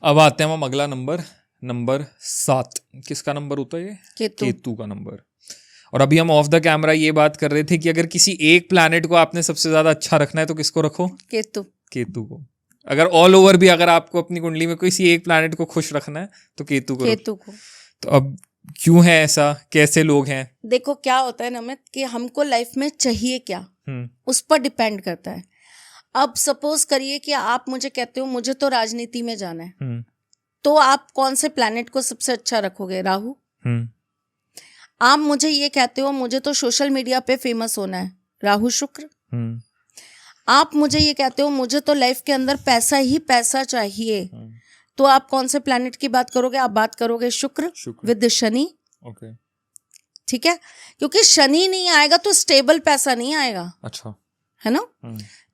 अब आते हैं हम अगला नंबर 7। किसका नंबर होता है ये? केतु का नंबर। और अभी हम ऑफ द कैमरा ये बात कर रहे थे कि अगर किसी एक प्लैनेट को आपने सबसे ज्यादा अच्छा रखना है तो किसको रखो? केतु को। अगर ऑल ओवर भी अगर आपको अपनी कुंडली में किसी एक प्लैनेट को खुश रखना है तो केतु को। तो अब क्यों है ऐसा, कैसे लोग हैं? देखो क्या होता है नमित कि हमको लाइफ में चाहिए क्या, उस पर डिपेंड करता है। अब सपोज करिए कि आप मुझे कहते हो मुझे तो राजनीति में जाना है, तो आप कौन से प्लैनेट को सबसे अच्छा रखोगे? राहु। आप मुझे ये कहते हो मुझे तो सोशल मीडिया पे फेमस होना है, राहु शुक्र। आप मुझे ये कहते हो मुझे तो लाइफ के अंदर पैसा ही पैसा चाहिए, तो आप कौन से प्लैनेट की बात करोगे? आप बात करोगे शुक्र विद शनि। ठीक है, क्योंकि शनि नहीं आएगा तो स्टेबल पैसा नहीं आएगा। अच्छा, है ना?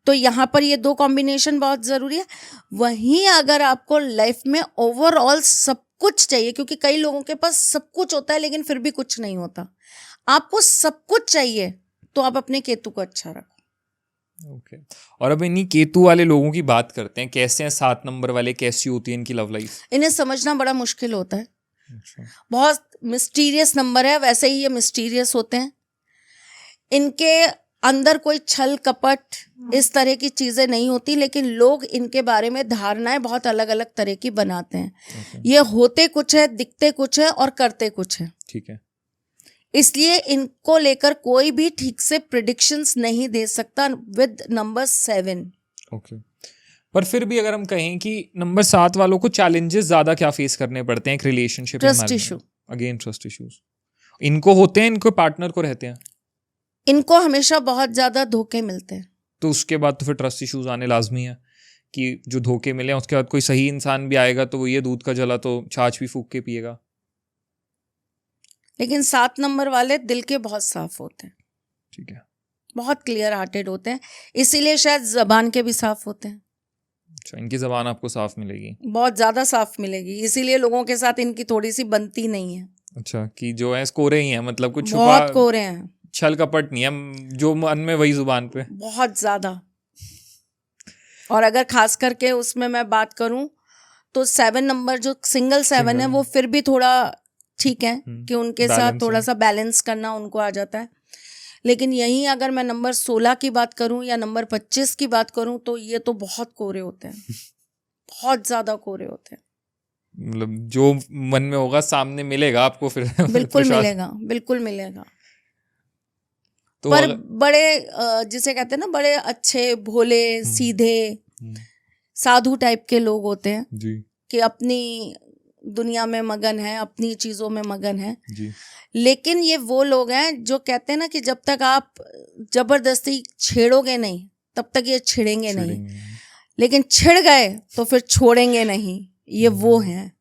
तो यहाँ पर ये दो कॉम्बिनेशन बहुत जरूरी है। वहीं अगर आपको लाइफ में ओवरऑल सब कुछ चाहिए, क्योंकि कई लोगों के पास सब कुछ होता है लेकिन फिर भी कुछ नहीं होता, आपको सब कुछ चाहिए तो आप अपने केतु को अच्छा रखो। ओके। और अब इन्हीं केतु वाले लोगों की बात करते हैं। कैसे हैं 7 नंबर वाले, कैसी होती है इनकी लव लाइफ? इन्हें समझना बड़ा मुश्किल होता है। बहुत मिस्टीरियस नंबर है, वैसे ही ये मिस्टीरियस होते हैं। इनके अंदर कोई छल कपट इस तरह की चीजें नहीं होती, लेकिन लोग इनके बारे में धारणाएं बहुत अलग अलग तरह की बनाते हैं। ये होते कुछ है, दिखते कुछ है और करते कुछ है। ठीक है। इसलिए इनको लेकर कोई भी ठीक से प्रेडिक्शंस नहीं दे सकता विद नंबर 7। ओके। पर फिर भी अगर हम कहें कि नंबर 7 वालों को चैलेंजेस ज्यादा क्या फेस करने पड़ते हैं एक रिलेशनशिप में? Trust issue. Again trust issues इनको होते हैं, इनको पार्टनर को रहते हैं? इनको हमेशा बहुत ज्यादा धोखे मिलते हैं। तो उसके बाद तो फिर ट्रस्ट इश्यूज आने लाजमी है कि जो धोखे मिले उसके बाद कोई सही इंसान भी आएगा तो वो ये दूध का जला तो छाछ भी फूक के पिएगा। लेकिन 7 नंबर वाले दिल के बहुत साफ होते हैं। ठीक है। बहुत क्लियर हार्टेड होते हैं, इसीलिए शायद जबान के भी साफ होते हैं। अच्छा, इनकी जबान आपको साफ मिलेगी? बहुत ज्यादा साफ मिलेगी, इसीलिए लोगों के साथ इनकी थोड़ी सी बनती नहीं है। अच्छा, कि जो है कोरे ही हैं, मतलब कुछ छुपा, बहुत कोरे हैं, छल कपट नहीं है, जो मन में वही जुबान पे। बहुत ज्यादा। और अगर खास करके उसमें मैं बात करूं तो 7 नंबर जो सिंगल 7 है वो फिर भी थोड़ा ठीक है कि उनके साथ थोड़ा सा बैलेंस करना उनको आ जाता है। लेकिन यहीं अगर मैं नंबर 16 की बात करूं या नंबर 25 की बात करूं तो ये तो बहुत कोरे होते हैं, बहुत ज्यादा कोरे होते हैं। मतलब जो मन में होगा सामने मिलेगा आपको फिर। बिल्कुल मिलेगा, बिल्कुल मिलेगा। तो पर बड़े जिसे कहते हैं ना, बड़े अच्छे भोले सीधे साधु टाइप के लोग होते हैं जी। कि अपनी दुनिया में मगन है, अपनी चीजों में मगन है जी। लेकिन ये वो लोग हैं जो कहते हैं ना कि जब तक आप जबरदस्ती छेड़ोगे नहीं तब तक ये छिड़ेंगे नहीं, लेकिन छिड़ गए तो फिर छोड़ेंगे नहीं। ये वो हैं।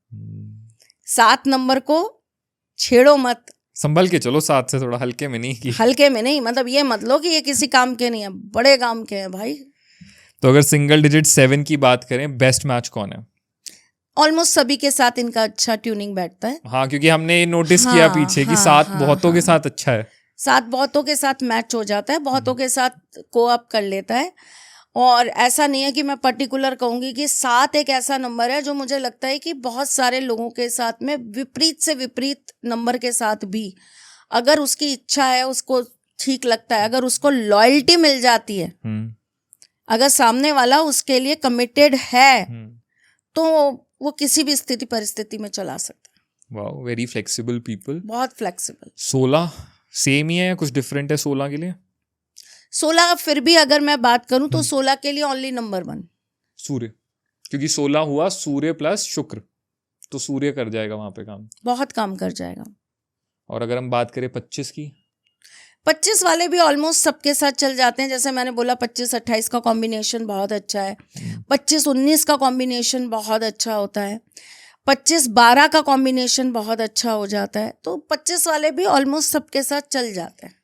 7 नंबर को छेड़ो मत, संभल के चलो, 7 से थोड़ा हल्के में नहीं कि हल्के में नहीं, मतलब ये मत लो कि ये किसी काम के नहीं है, बड़े काम के हैं भाई। तो अगर सिंगल डिजिट 7 की बात करें, बेस्ट मैच कौन है? ऑलमोस्ट सभी के साथ इनका अच्छा ट्यूनिंग बैठता है। हाँ, क्योंकि हमने नोटिस किया पीछे कि 7 बहुतों के साथ अच्छा है। 7 बहुतों के साथ मैच हो जाता है, बहुतों के साथ कोअप कर लेता है। और ऐसा नहीं है कि मैं पर्टिकुलर कहूंगी कि 7 एक ऐसा नंबर है जो मुझे लगता है कि बहुत सारे लोगों के साथ में विपरीत से विपरीत नंबर के साथ भी अगर उसकी इच्छा है, उसको ठीक लगता है, अगर उसको लॉयल्टी मिल जाती है, अगर सामने वाला उसके लिए कमिटेड है तो वो किसी भी स्थिति परिस्थिति में चला सकता है। Wow, very flexible people. बहुत फ्लेक्सिबल। 16 सेम ही है या कुछ डिफरेंट है 16 के लिए? 16 फिर भी अगर मैं बात करूं तो 16 के लिए ओनली नंबर 1 सूर्य, क्योंकि 16 हुआ सूर्य प्लस शुक्र, तो सूर्य कर जाएगा वहां पे काम, बहुत काम कर जाएगा। और अगर हम बात करें 25 की, 25 वाले भी ऑलमोस्ट सबके साथ चल जाते हैं। जैसे मैंने बोला 25-28 का कॉम्बिनेशन बहुत अच्छा है, 25-19 का कॉम्बिनेशन बहुत अच्छा होता है, 25-12 का कॉम्बिनेशन बहुत अच्छा हो जाता है। तो 25 वाले भी ऑलमोस्ट सबके साथ चल जाते हैं।